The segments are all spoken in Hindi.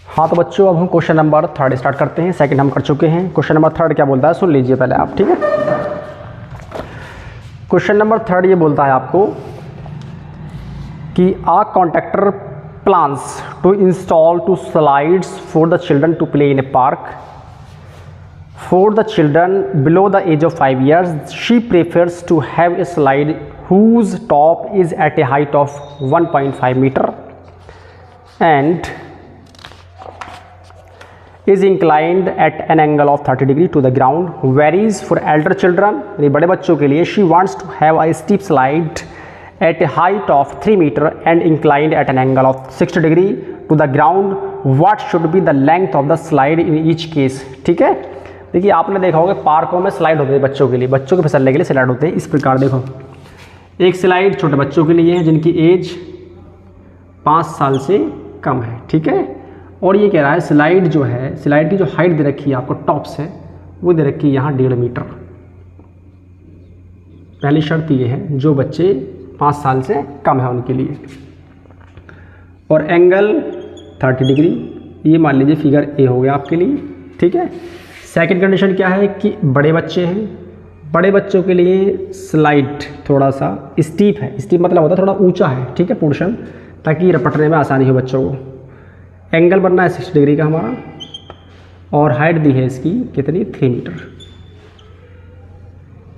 हाँ तो बच्चों अब हम क्वेश्चन नंबर 3 स्टार्ट करते हैं। सेकंड हम कर चुके हैं। क्वेश्चन नंबर 3 क्या बोलता है सुन लीजिए पहले आप, ठीक है। क्वेश्चन नंबर 3 ये बोलता है आपको कि a contractor plans to install 2 slides for the children to play in a park. For the children below the age of 5 years she prefers to have a slide whose top is at a height of 1.5 meter and is inclined at an angle of 30 degree to the ground. Varies for elder children, बड़े बच्चों के लिए, she wants to have a steep slide at a height of 3 meter and inclined at an angle of 60 degree to the ground. What should be the length of the slide in each case? ठीक है, देखिए आपने देखा होगा पार्कों में स्लाइड होते हैं बच्चों के लिए, बच्चों के फिसलने के लिए स्लाइड होते हैं इस प्रकार। देखो एक स्लाइड छोटे बच्चों के लिए है जिनकी एज 5 साल से कम है, ठीक है। और ये कह रहा है स्लाइड जो है, स्लाइड की जो हाइट दे रखी है आपको टॉप से, वो दे रखी है यहाँ 1.5 मीटर। पहली शर्त ये है जो बच्चे 5 साल से कम है उनके लिए। और एंगल 30 डिग्री, ये मान लीजिए फिगर ए हो गया आपके लिए, ठीक है। सेकंड कंडीशन क्या है कि बड़े बच्चे हैं, बड़े बच्चों के लिए स्लाइड थोड़ा सा स्टीप है। स्टीप मतलब होता है थोड़ा ऊंचा है, ठीक है, पोर्शन, ताकि रपटने में आसानी हो बच्चों को। एंगल बनना है 60 डिग्री का हमारा, और हाइट दी है इसकी कितनी, 3 मीटर।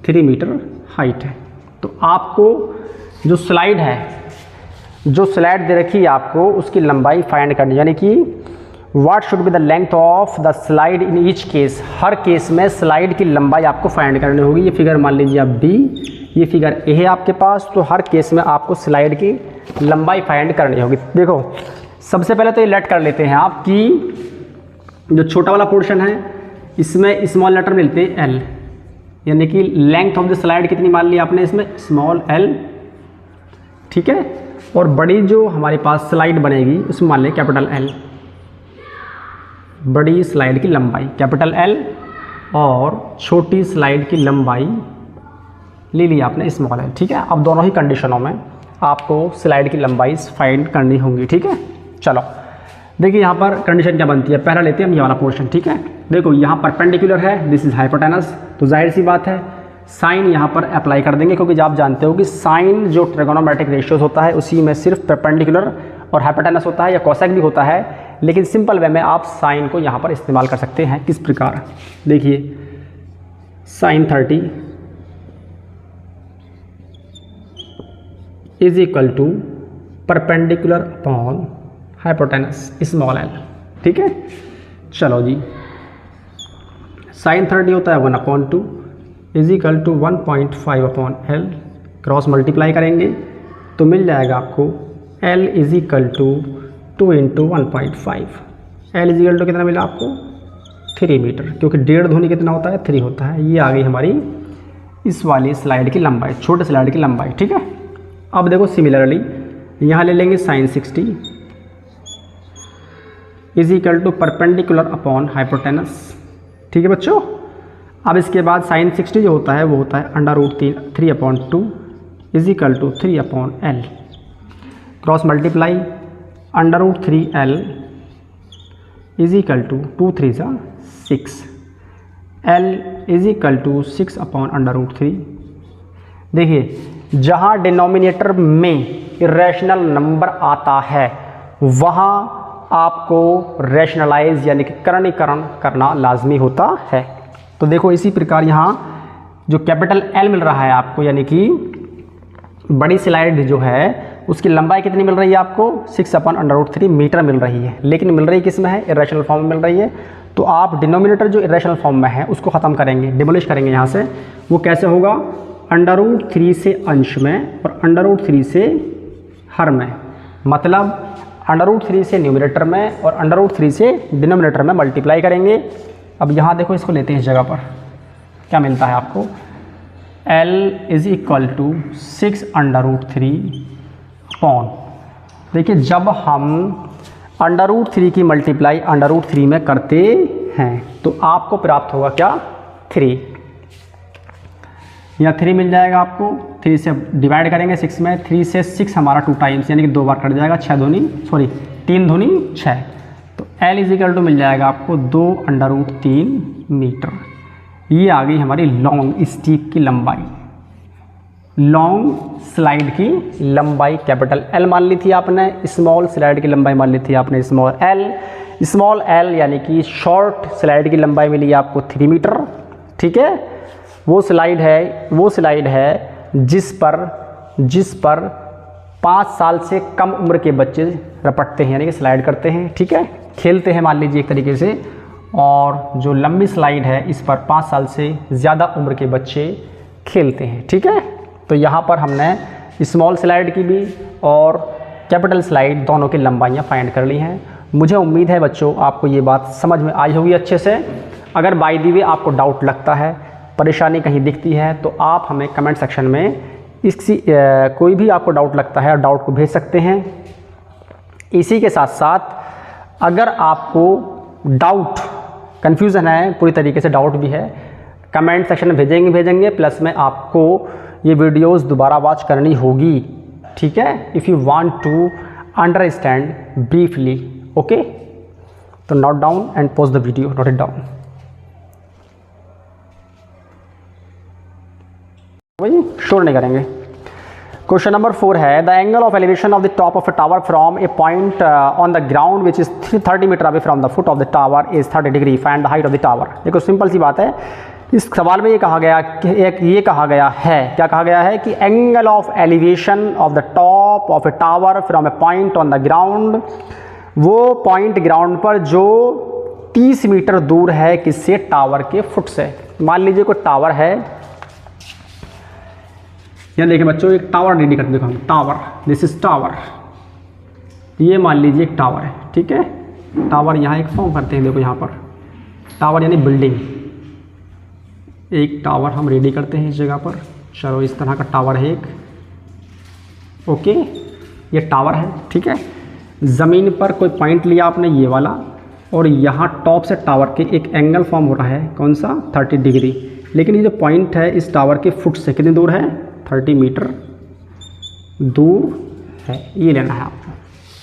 3 मीटर हाइट है। तो आपको जो स्लाइड है, जो स्लाइड दे रखी है आपको, उसकी लंबाई फाइंड करनी, यानी कि what should be the length of the slide in each case. Her case में स्लाइड की लंबाई आपको फाइंड करनी होगी। ये फिगर मान लीजिए आप बी, ये फिगर ए है आपके पास, तो हर केस में आपको स्लाइड की लंबाई फाइंड करनी होगी। देखो सबसे पहले तो ये लेट कर लेते हैं आप कि जो छोटा वाला पोर्शन है इसमें स्मॉल लेटर मिलते हैं एल, यानी कि लेंथ ऑफ द स्लाइड कितनी मान ली आपने इसमें, स्मॉल एल, ठीक है। और बड़ी जो हमारे पास स्लाइड बनेगी उसमें मान लें कैपिटल एल, बड़ी स्लाइड की लंबाई कैपिटल एल, और छोटी स्लाइड की लंबाई ले ली आपने स्मॉल एल, ठीक है। अब दोनों ही कंडीशनों में आपको स्लाइड की लंबाई फाइंड करनी होगी, ठीक है। चलो देखिए यहाँ पर कंडीशन क्या बनती है। पहला लेते हैं हम ये वाला पोर्शन, ठीक है। देखो यहाँ परपेंडिकुलर है, दिस इज हाइपोटेनस, तो जाहिर सी बात है साइन यहाँ पर अप्लाई कर देंगे, क्योंकि आप जानते हो कि साइन जो ट्रिगोनोमेट्रिक रेशियोज होता है उसी में सिर्फ परपेंडिकुलर और हाइपोटेनस होता है, या कोसेक भी होता है, लेकिन सिंपल वे में आप साइन को यहाँ पर इस्तेमाल कर सकते हैं। किस प्रकार, देखिए sine 30 is equal to perpendicular upon hypotenuse small L, ठीक है। चलो जी, साइन 30 होता है 1/2 is equal to 1.5 upon L, cross multiply करेंगे तो मिल जाएगा आपको L is equal to 2 × 1.5। L is equal to कितना मिला आपको, 3 मीटर, क्योंकि 1.5 दूनी कितना होता है, 3 होता है। ये आ गई हमारी इस वाली स्लाइड की लंबाई, छोटे स्लाइड की लंबाई, ठीक है। अब देखो सिमिलरली यहाँ ले लेंगे sine 60 is equal to perpendicular upon hypotenuse, ठीक है बच्चों। अब इसके बाद साइन 60 जो होता है वो होता है √3/2 is equal to 3/L, cross multiply √3L is equal to 2 3 6, L is equal to 6/√3। देखिए जहाँ डिनोमिनेटर में इरेशनल नंबर आता है वहाँ आपको रैशनलाइज यानी कि करणीकरण करना लाजमी होता है। तो देखो इसी प्रकार यहाँ जो कैपिटल L मिल रहा है आपको, यानी कि बड़ी स्लाइड जो है उसकी लंबाई कितनी मिल रही है आपको, 6/√3 मीटर मिल रही है, लेकिन मिल रही किस में है, इरेशनल फॉर्म में मिल रही है। तो आप डिनोमिनेटर जो इरेशनल फॉर्म में है उसको ख़त्म करेंगे, डिमोलिश करेंगे यहाँ से। वो कैसे होगा, √3 से अंश में और √3 से हर में, मतलब √3 से न्यूमरेटर में और √3 से डिनोमिनेटर में मल्टीप्लाई करेंगे। अब यहाँ देखो इसको लेते हैं इस जगह पर, क्या मिलता है आपको, L is equal to 6/√3 upon, देखिए जब हम √3 की मल्टीप्लाई √3 में करते हैं तो आपको प्राप्त होगा क्या, 3। यहाँ 3 मिल जाएगा आपको, 3 से डिवाइड करेंगे 6 में, 3 से 6 हमारा 2 टाइम्स यानी कि 2 बार कट जाएगा, 3 दूनी 6, तो L इजिकल टू मिल जाएगा आपको 2√3 मीटर। ये आ गई हमारी लॉन्ग स्टिक की लंबाई, लॉन्ग स्लाइड की लंबाई कैपिटल L मान ली थी आपने, स्मॉल स्लाइड की लंबाई मान ली थी आपने स्मॉल l। स्मॉल l यानी कि शॉर्ट स्लाइड की लंबाई मिली आपको 3 मीटर। ठीक है, वो स्लाइड है जिस पर 5 साल से कम उम्र के बच्चे रपटते हैं, यानी कि स्लाइड करते हैं। ठीक है, खेलते हैं मान लीजिए एक तरीके से। और जो लंबी स्लाइड है इस पर 5 साल से ज़्यादा उम्र के बच्चे खेलते हैं। ठीक है, तो यहाँ पर हमने स्मॉल स्लाइड की भी और कैपिटल स्लाइड दोनों की लंबाइयाँ फाइंड कर ली हैं। मुझे उम्मीद है बच्चों आपको ये बात समझ में आई होगी अच्छे से। अगर बाय द वे आपको डाउट लगता है, परेशानी कहीं दिखती है, तो आप हमें कमेंट सेक्शन में कोई भी आपको डाउट लगता है डाउट को भेज सकते हैं। इसी के साथ साथ अगर आपको डाउट कन्फ्यूज़न है, पूरी तरीके से डाउट भी है, कमेंट सेक्शन में भेजेंगे प्लस में आपको ये वीडियोस दोबारा वॉच करनी होगी। ठीक है, if you want to understand briefly. Okay, तो note down and post the video, note it down. वही शोर नहीं करेंगे। क्वेश्चन नंबर 4 है the angle of elevation of the top of a tower from a point on the ground which is 30 metre away from the foot of the tower is 30 degree, find the height of the tower. देखो सिंपल सी बात है, इस सवाल में ये कहा गया कि angle of elevation of the top of A tower from a point on the ground, वो पॉइंट ग्राउंड पर जो 30 मीटर दूर है किससे, टावर के फुट से। मान लीजिए कोई टावर है, यहाँ देखिए बच्चों एक टावर रेडी करते, देखो हम टावर, दिस इज टावर, ये मान लीजिए एक टावर है। ठीक है, टावर यहाँ एक फॉर्म करते हैं, देखो यहाँ पर टावर यानी बिल्डिंग, एक टावर हम रेडी करते हैं इस जगह पर। चलो इस तरह का टावर है एक। ओके, ये टावर है। ठीक है, ज़मीन पर कोई पॉइंट लिया आपने ये वाला, और यहाँ टॉप से टावर के एक एंगल फॉर्म हो रहा है, कौन सा, 30 डिग्री। लेकिन ये जो पॉइंट है इस टावर के फुट से कितनी दूर है, 30 मीटर दूर है, ये लेना है आपको।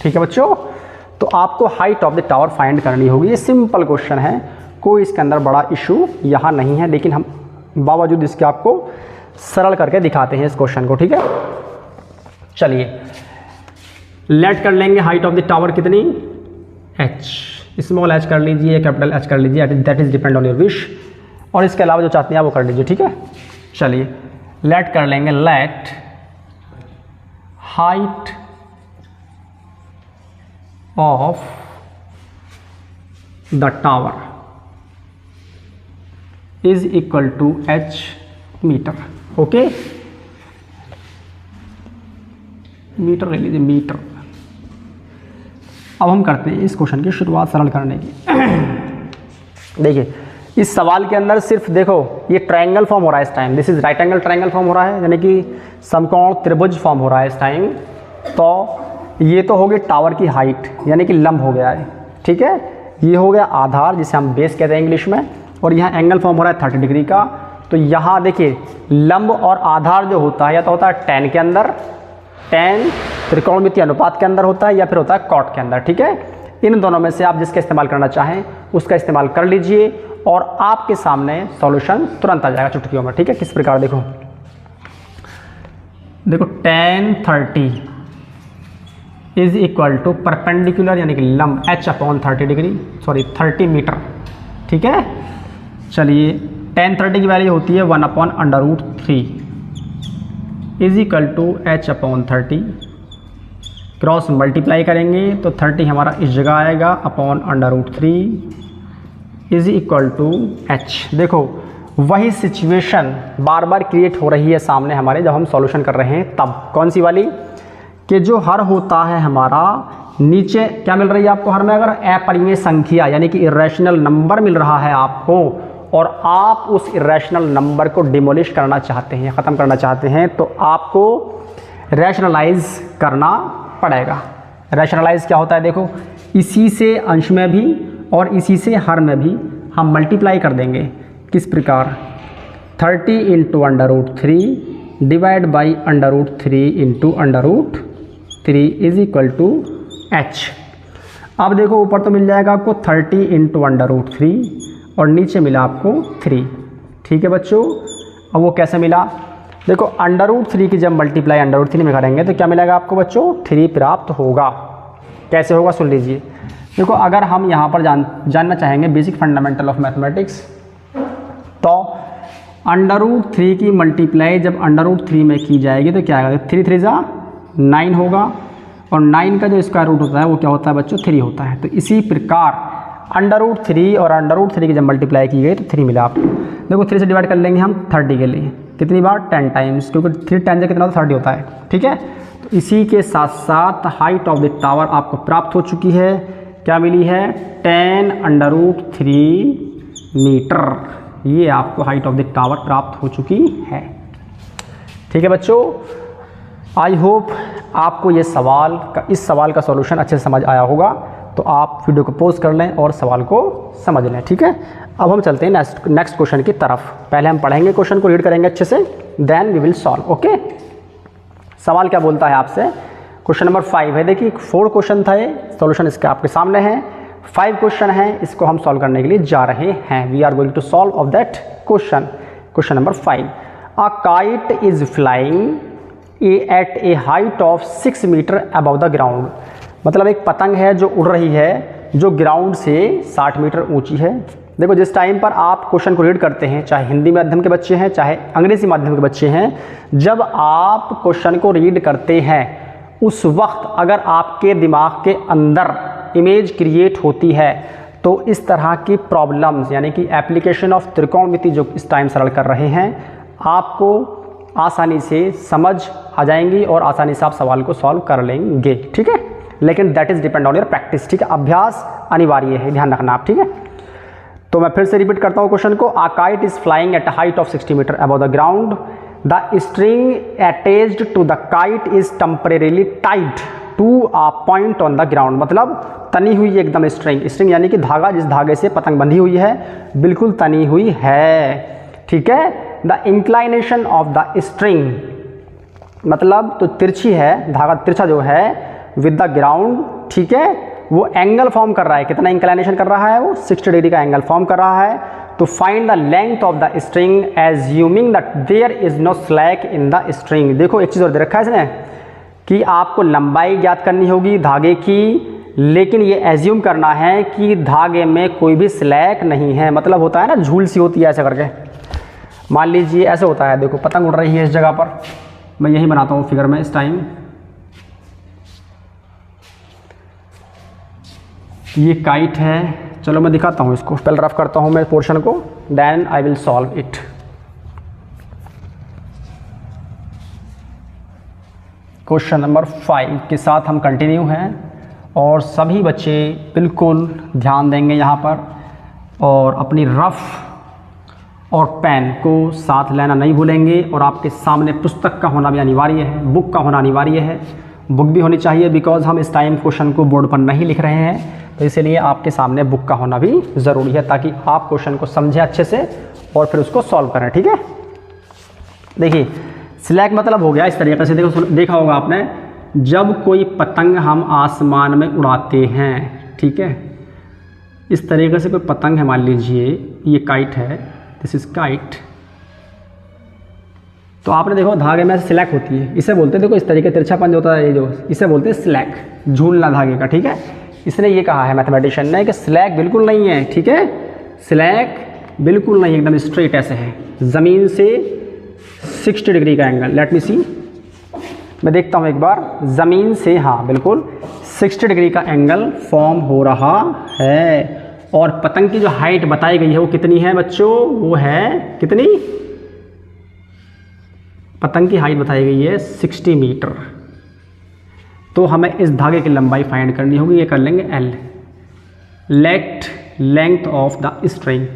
ठीक है बच्चों, तो आपको height of the tower find करनी होगी। ये सिंपल क्वेश्चन है, कोई इसके अंदर बड़ा इशू यहाँ नहीं है, लेकिन हम बावजूद इसके आपको सरल करके दिखाते हैं इस क्वेश्चन को। ठीक है, चलिए लेट कर लेंगे हाइट ऑफ द टावर कितनी, h, स्मॉल h कर लीजिए, कैपिटल H कर लीजिए, that is depend on your wish. और इसके अलावा जो चाहते हैं वो कर लीजिए। ठीक है, चलिए लेट कर लेंगे, let height of the tower is equal to h metre. Okay, metre ले लीजिए, मीटर। अब हम करते हैं इस क्वेश्चन की शुरुआत सरल करने की। देखिए इस सवाल के अंदर सिर्फ देखो ये ट्रायंगल फॉर्म हो रहा है इस time, this is right angle triangle form हो रहा है, यानी कि समकोण त्रिभुज फॉर्म हो रहा है इस टाइम। तो ये तो हो गई टावर की हाइट, यानी कि लंब हो गया है। ठीक है, ये हो गया आधार जिसे हम बेस कहते हैं इंग्लिश में, और यहाँ एंगल फॉर्म हो रहा है 30 डिग्री का। तो यहाँ देखिए लंब और आधार जो होता है या तो होता है tan के अंदर, tan त्रिकोणमितीय अनुपात के अंदर होता है, या फिर होता है cot के अंदर। ठीक है, इन दोनों में से आप जिसका इस्तेमाल करना चाहें उसका इस्तेमाल कर लीजिए, और आपके सामने सॉल्यूशन तुरंत आ जाएगा चुटकियों में। ठीक है, किस प्रकार, देखो tan 30 is equal to perpendicular यानी कि लंब h/30 डिग्री, सॉरी 30 मीटर। ठीक है, चलिए tan 30 की वैल्यू होती है 1/√3 is equal to h/30, cross multiply करेंगे तो 30 हमारा इस जगह आएगा, upon √3 is equal to h। देखो वही सिचुएशन बार बार क्रिएट हो रही है सामने हमारे जब हम सॉल्यूशन कर रहे हैं, तब कौन सी वाली, कि जो हर होता है हमारा नीचे क्या मिल रही है आपको, हर में अगर अपरिमेय संख्या यानी कि इरेशनल नंबर मिल रहा है आपको, और आप उस इरेशनल नंबर को डिमोलिश करना चाहते हैं, ख़त्म करना चाहते हैं, तो आपको रैशनलाइज करना पड़ेगा। रैशनलाइज क्या होता है, देखो इसी से अंश में भी और इसी से हर में भी हम मल्टीप्लाई कर देंगे। किस प्रकार, 30 into √3 divide by √3 into √3 is equal to h। अब देखो ऊपर तो मिल जाएगा आपको 30 इंटू √3 और नीचे मिला आपको 3। ठीक है बच्चों, अब वो कैसे मिला? देखो √3 की जब मल्टीप्लाई √3 में करेंगे तो क्या मिलेगा आपको बच्चों? 3 प्राप्त होगा। कैसे होगा सुन लीजिए। देखो अगर हम यहाँ पर जानना चाहेंगे बेसिक फंडामेंटल ऑफ मैथमेटिक्स, तो √3 की मल्टीप्लाई जब √3 में की जाएगी तो क्या आएगा? 3 3 जा 9 होगा और 9 का जो स्क्वायर रूट होता है वो क्या होता है बच्चों? 3 होता है। तो इसी प्रकार √3 और √3 की जब मल्टीप्लाई की गई तो 3 मिला आपको। देखो 3 से डिवाइड कर लेंगे हम 30 के लिए, कितनी बार? 10 टाइम्स, क्योंकि 3 टाइम्स से कितना होता है? 30 होता है। ठीक है, तो इसी के साथ साथ हाइट ऑफ द टावर आपको प्राप्त हो चुकी है। क्या मिली है? 10√3 मीटर। ये आपको हाइट ऑफ द टावर प्राप्त हो चुकी है। ठीक है बच्चों, आई होप आपको ये इस सवाल का सॉल्यूशन अच्छे से समझ आया होगा। तो आप वीडियो को पॉज कर लें और सवाल को समझ लें। ठीक है, अब हम चलते हैं नेक्स्ट क्वेश्चन की तरफ। पहले हम पढ़ेंगे क्वेश्चन को, रीड करेंगे अच्छे से, then we will solve. Okay, सवाल क्या बोलता है आपसे? क्वेश्चन नंबर 5 है। देखिए 4 क्वेश्चन था, ये सॉल्यूशन इसके आपके सामने है। 5 क्वेश्चन है, इसको हम सॉल्व करने के लिए जा रहे हैं। We are going to solve of that question. Question number 5, a kite is flying at a height of 6 metre above the ground. मतलब एक पतंग है जो उड़ रही है, जो ग्राउंड से 60 मीटर ऊंची है। देखो जिस टाइम पर आप क्वेश्चन को रीड करते हैं, चाहे हिंदी माध्यम के बच्चे हैं चाहे अंग्रेजी माध्यम के बच्चे हैं, जब आप क्वेश्चन को रीड करते हैं उस वक्त अगर आपके दिमाग के अंदर इमेज क्रिएट होती है तो इस तरह की प्रॉब्लम्स यानी कि एप्लीकेशन ऑफ त्रिकोणमिति जो इस टाइम सरल कर रहे हैं आपको आसानी से समझ आ जाएंगी और आसानी से आप सवाल को सॉल्व कर लेंगे। ठीक है, लेकिन that is depend on your practice. ठीक है, अभ्यास अनिवार्य है, ध्यान रखना आप। ठीक है, तो मैं फिर से रिपीट करता हूँ क्वेश्चन को। A kite is flying at height of 60 metre above the ground. The string attached to the kite is temporarily tied to a point on the ground. मतलब तनी हुई एकदम स्ट्रिंग यानी कि धागा, जिस धागे से पतंग बंधी हुई है बिल्कुल तनी हुई है। ठीक है, the inclination of the string मतलब तो तिरछी है, धागा तिरछा जो है विद द ग्राउंड। ठीक है, वो एंगल फॉर्म कर रहा है। कितना इंक्लाइनेशन कर रहा है? वो 60 डिग्री का एंगल फॉर्म कर रहा है। तो find the length of the string assuming that there is no slack in the string. देखो एक चीज़ और दे रखा है इसने कि आपको लंबाई ज्ञात करनी होगी धागे की, लेकिन ये एज्यूम करना है कि धागे में कोई भी स्लैक नहीं है। मतलब होता है ना झूल सी होती है ऐसे करके, मान लीजिए ऐसे होता है। देखो पतंग उड़ रही है इस जगह पर, मैं यही बनाता हूँ फिगर में इस टाइम। ये काइट है, चलो मैं दिखाता हूँ इसको, पहले रफ करता हूँ मैं पोर्शन को, then I will solve it. Question number 5 के साथ हम कंटिन्यू हैं और सभी बच्चे बिल्कुल ध्यान देंगे यहाँ पर और अपनी रफ और पेन को साथ लेना नहीं भूलेंगे। और आपके सामने पुस्तक का होना भी अनिवार्य है, बुक का होना अनिवार्य है। बुक भी होनी चाहिए बिकॉज हम इस टाइम क्वेश्चन को बोर्ड पर नहीं लिख रहे हैं, तो इसलिए आपके सामने बुक का होना भी ज़रूरी है ताकि आप क्वेश्चन को समझें अच्छे से और फिर उसको सॉल्व करें। ठीक है, देखिए स्लैक मतलब हो गया इस तरीके से। देखो देखा होगा आपने, जब कोई पतंग हम आसमान में उड़ाते हैं, ठीक है, इस तरीके से कोई पतंग है, मान लीजिए ये काइट है, दिस इज काइट, तो आपने देखो धागे में स्लैक होती है, इसे बोलते हैं, देखो इस तरीके तिरछापन जो होता है ये जो, इसे बोलते हैं स्लैक, झूलना धागे का। ठीक है, इसने ये कहा है मैथमेटिशियन ने कि स्लैक बिल्कुल नहीं है। ठीक है, स्लैक बिल्कुल नहीं, एकदम स्ट्रेट ऐसे है, ज़मीन से 60 डिग्री का एंगल। लेट मी सी, मैं देखता हूँ एक बार, ज़मीन से हाँ बिल्कुल 60 डिग्री का एंगल फॉर्म हो रहा है। और पतंग की जो हाइट बताई गई है वो कितनी है बच्चों? वो है कितनी? पतंग की हाइट बताई गई है 60 मीटर। तो हमें इस धागे की लंबाई फाइंड करनी होगी, ये कर लेंगे L, length of the string,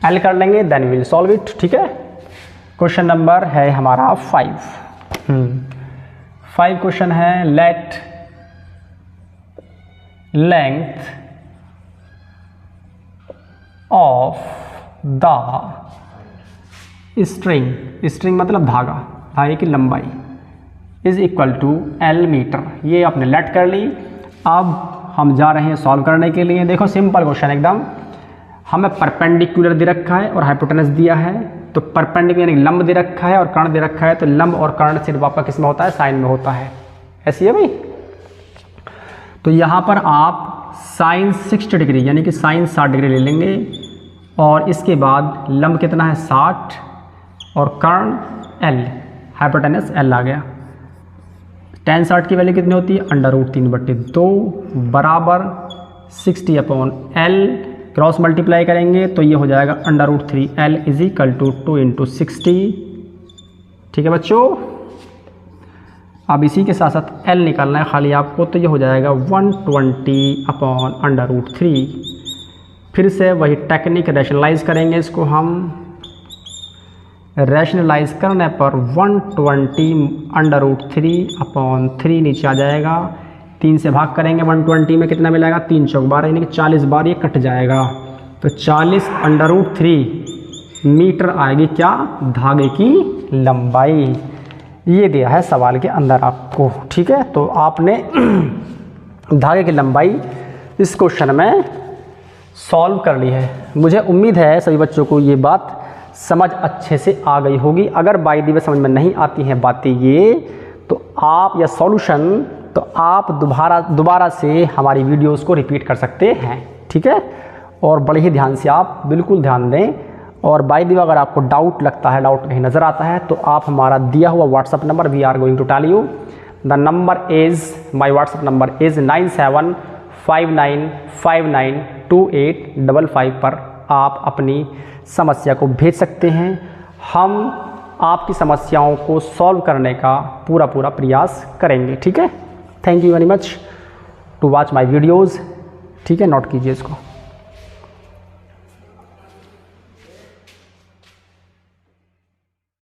L कर लेंगे, देन विल सॉल्व इट। ठीक है, क्वेश्चन नंबर है हमारा 5। 5 क्वेश्चन है, let length of the string मतलब धागे की लंबाई is equal to L metre. ये आपने लेट कर ली। अब हम जा रहे हैं सॉल्व करने के लिए। देखो सिंपल क्वेश्चन एकदम, हमें परपेंडिकुलर दे रखा है और हाइपोटेनस दिया है। तो परपेंडिकुलर यानी लंब दे रखा है और कर्ण दे रखा है, तो लंब और कर्ण सिर्फ आपका किस में होता है, साइन में होता है। ऐसी है भाई। तो यहाँ पर आप साइन 60 डिग्री यानी कि साइन 60 डिग्री ले लेंगे और इसके बाद लंब कितना है 60 और कर्ण L, हाइपोटेनस L आ गया। tan 60 की वैल्यू कितनी होती है, √3/2 बराबर 60/L। क्रॉस मल्टीप्लाई करेंगे तो ये हो जाएगा √3L = 2 × 60। ठीक है बच्चों। अब इसी के साथ साथ L निकालना है खाली आपको, तो ये हो जाएगा 120/√3। फिर से वही टेक्निक रैशनलाइज करेंगे इसको हम। रैशनलाइज करने पर 120/√3/3 नीचे आ जाएगा। 3 से भाग करेंगे 120 में कितना मिलेगा, 3 चौक 12 यानी कि 40 बार ये कट जाएगा। तो 40/√3 मीटर आएगी क्या, धागे की लंबाई। ये दिया है सवाल के अंदर आपको। ठीक है, तो आपने धागे की लंबाई इस क्वेश्चन में सॉल्व कर ली है। मुझे उम्मीद है सभी बच्चों को ये बात समझ अच्छे से आ गई होगी। अगर बाय द वे समझ में नहीं आती हैं बातें ये, तो आप या सॉल्यूशन तो आप दोबारा से हमारी वीडियोस को रिपीट कर सकते हैं। ठीक है, और बड़े ही ध्यान से आप बिल्कुल ध्यान दें। और बाय द वे अगर आपको डाउट लगता है, डाउट कहीं नज़र आता है, तो आप हमारा दिया हुआ WhatsApp number we are going to tell you the number is, my WhatsApp number is 9759592855 पर आप अपनी समस्या को भेज सकते हैं। हम आपकी समस्याओं को सॉल्व करने का पूरा प्रयास करेंगे। ठीक है, thank you very much to watch my videos. ठीक है, नोट कीजिए इसको।